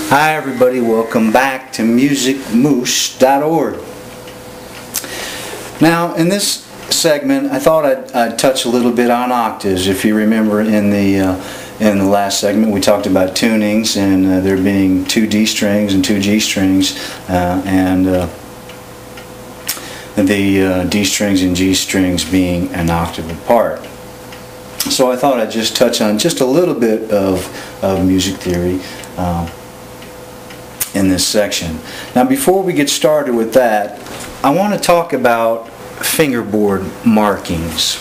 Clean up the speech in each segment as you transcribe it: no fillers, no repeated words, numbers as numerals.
Hi everybody, welcome back to musicmoose.org. Now in this segment I thought I'd touch a little bit on octaves. If you remember in the last segment we talked about tunings and there being 2 D strings and 2 G strings and the D strings and G strings being an octave apart. So I thought I'd just touch on just a little bit of music theory in this section. Now before we get started with that, I want to talk about fingerboard markings.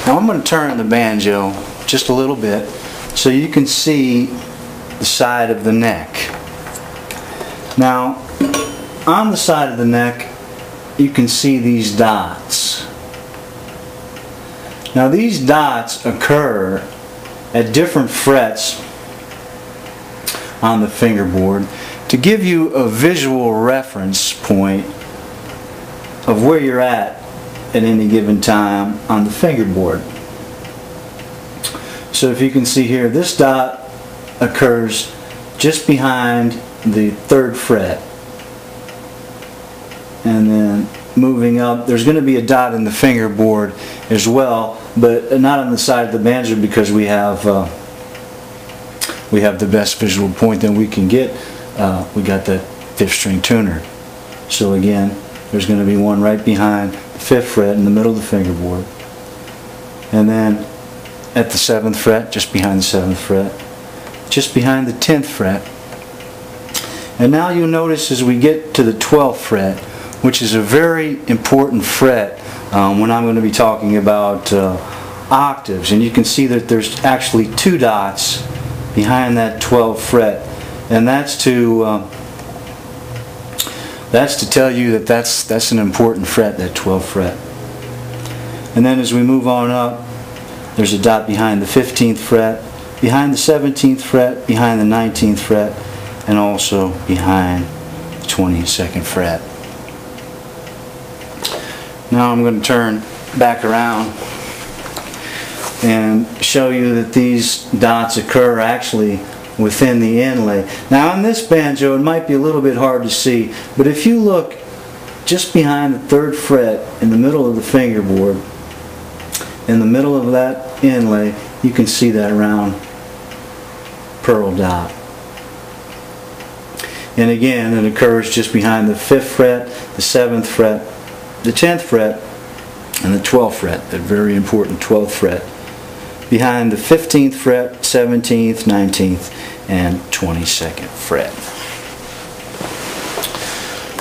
Now I'm going to turn the banjo just a little bit so you can see the side of the neck. Now on the side of the neck you can see these dots. Now these dots occur at different frets on the fingerboard to give you a visual reference point of where you're at any given time on the fingerboard. So if you can see here, this dot occurs just behind the 3rd fret, and then moving up there's going to be a dot in the fingerboard as well, but not on the side of the banjo because we have the best visual point that we can get. We got the 5th string tuner. So again, there's going to be one right behind the 5th fret in the middle of the fingerboard, and then at the 7th fret, just behind the 7th fret, just behind the 10th fret. And now you'll notice as we get to the 12th fret, which is a very important fret when I'm going to be talking about octaves, and you can see that there's actually 2 dots behind that 12th fret, and that's to tell you that that's an important fret, that 12th fret. And then as we move on up, there's a dot behind the 15th fret, behind the 17th fret, behind the 19th fret, and also behind the 22nd fret. Now I'm going to turn back around and show you that these dots occur actually within the inlay. Now on this banjo it might be a little bit hard to see, but if you look just behind the 3rd fret in the middle of the fingerboard, in the middle of that inlay, you can see that round pearl dot. And again, it occurs just behind the 5th fret, the 7th fret, the 10th fret, and the 12th fret, that very important 12th fret, behind the 15th fret, 17th, 19th, and 22nd fret.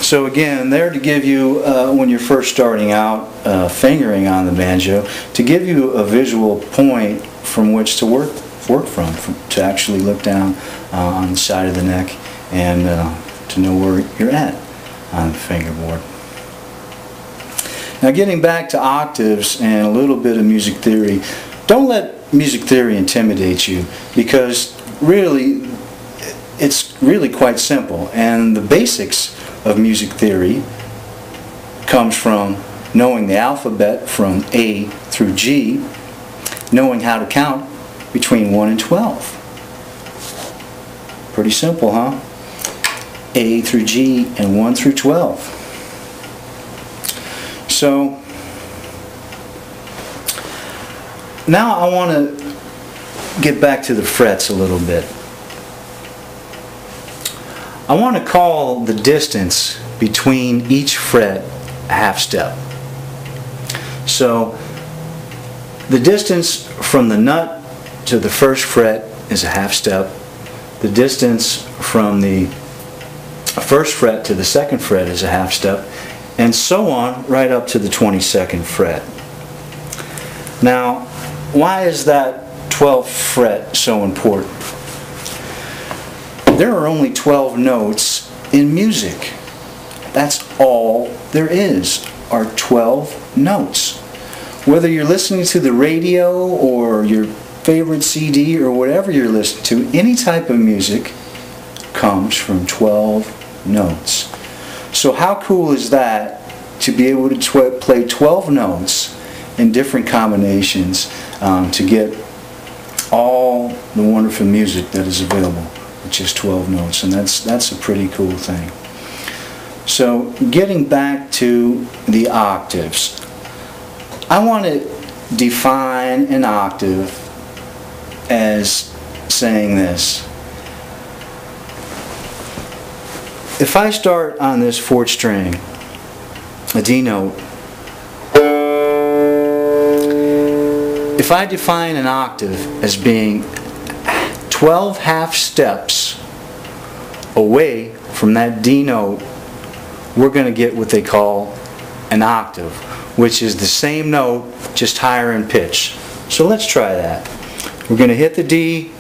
So again, there to give you, when you're first starting out fingering on the banjo, to give you a visual point from which to work from to actually look down on the side of the neck and to know where you're at on the fingerboard. Now getting back to octaves and a little bit of music theory, don't let music theory intimidate you, because really it's really quite simple, and the basics of music theory comes from knowing the alphabet from A through G, knowing how to count between 1 and 12. Pretty simple, huh? A through G and 1 through 12. So now I want to get back to the frets a little bit. I want to call the distance between each fret a half step. So the distance from the nut to the 1st fret is a half step. The distance from the 1st fret to the 2nd fret is a half step, and so on right up to the 22nd fret. Now, why is that 12th fret so important? There are only 12 notes in music. That's all there is, are 12 notes. Whether you're listening to the radio or your favorite CD or whatever you're listening to, any type of music comes from 12 notes. So how cool is that to be able to play 12 notes in different combinations to get all the wonderful music that is available with just 12 notes, and that's a pretty cool thing. So getting back to the octaves, I want to define an octave as saying this. If I start on this fourth string, a D note, if I define an octave as being 12 half steps away from that D note, we're going to get what they call an octave, which is the same note, just higher in pitch. So let's try that. We're going to hit the D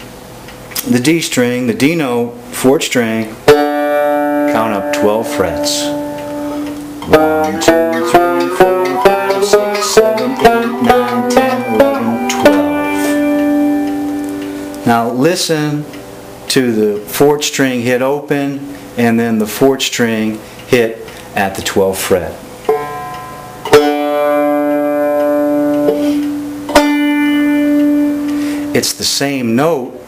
string, the D note, fourth string, count up 12 frets. 1, 2, 3, 4, 5, 6, 7, 8, 9, 10, 11, 12. Now listen to the fourth string hit open and then the fourth string hit at the 12th fret. It's the same note,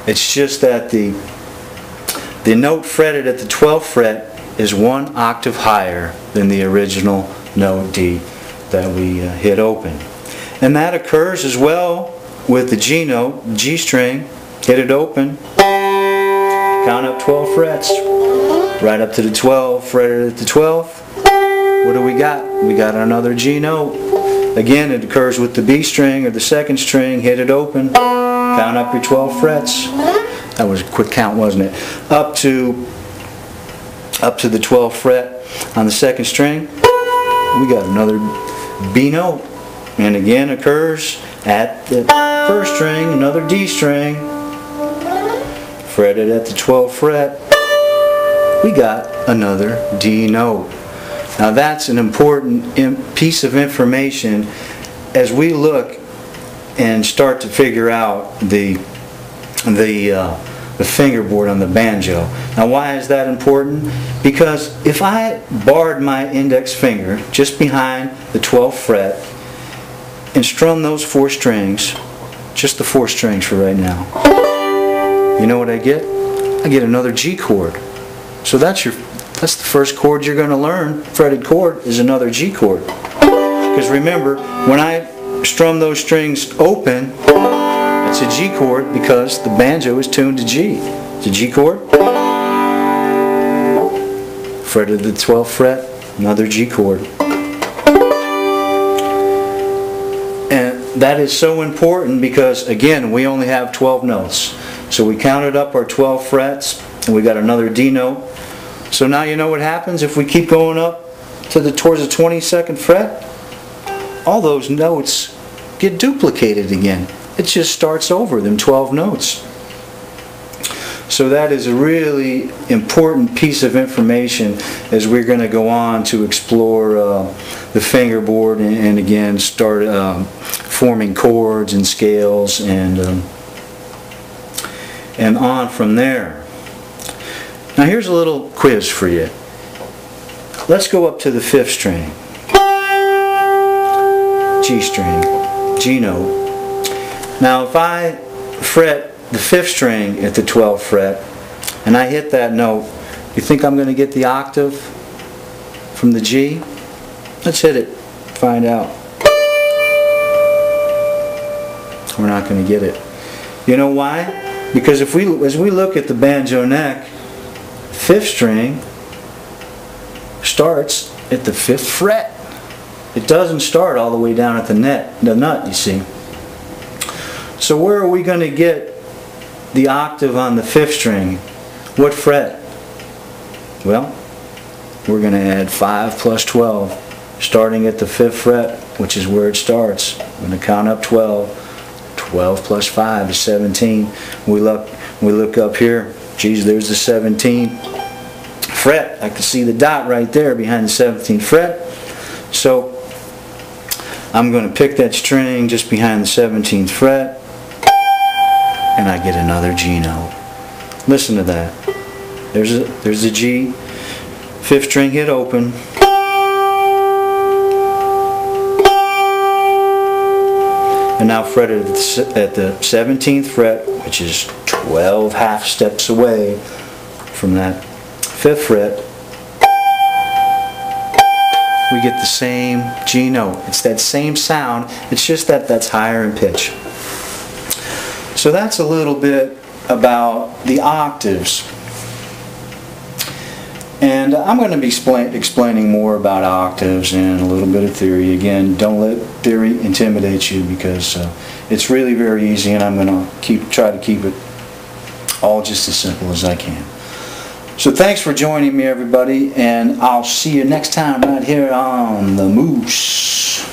it's just that the note fretted at the 12th fret is one octave higher than the original note D that we hit open. And that occurs as well with the G note, G string, hit it open, count up 12 frets, right up to the 12, fretted at the 12th. What do we got? We got another G note. Again, it occurs with the B string or the second string, hit it open, count up your 12 frets. That was a quick count, wasn't it? Up to the 12th fret on the second string, we got another B note. And again occurs at the first string, another D string, fretted at the 12th fret, we got another D note. Now that's an important piece of information as we look and start to figure out the fingerboard on the banjo. Now why is that important? Because if I barred my index finger just behind the 12th fret and strum those four strings, just the four strings for right now, you know what I get? I get another G chord. So that's the first chord you're going to learn. Fretted chord is another G chord. Because remember, when I strum those strings open, it's a G chord because the banjo is tuned to G. It's a G chord. Fretted the 12th fret, another G chord. And that is so important because, again, we only have 12 notes. So we counted up our 12 frets and we got another D note. So now you know what happens if we keep going up towards the 22nd fret? All those notes get duplicated again. It just starts over them 12 notes. So that is a really important piece of information as we're going to go on to explore the fingerboard and again start forming chords and scales and on from there. Now here's a little quiz for you. Let's go up to the 5th string. G string, G note. Now if I fret the 5th string at the 12th fret and I hit that note, you think I'm going to get the octave from the G? Let's hit it, find out. We're not going to get it. You know why? Because as we look at the banjo neck, 5th string starts at the 5th fret. It doesn't start all the way down at the nut, you see. So where are we going to get the octave on the 5th string? What fret? Well, we're going to add 5 plus 12, starting at the 5th fret, which is where it starts. I'm going to count up 12. 12 plus 5 is 17. We look up here. Geez, there's the 17th fret. I can see the dot right there behind the 17th fret. So I'm going to pick that string just behind the 17th fret and I get another G note. Listen to that. There's the G, 5th string hit open. And now fretted at the 17th fret, which is 12 half steps away from that 5th fret, we get the same G note. It's that same sound, it's just that that's higher in pitch. So that's a little bit about the octaves. And I'm going to be explaining more about octaves and a little bit of theory. Again, don't let theory intimidate you, because it's really very easy, and I'm going to try to keep it all just as simple as I can. So thanks for joining me, everybody, and I'll see you next time right here on The Moose.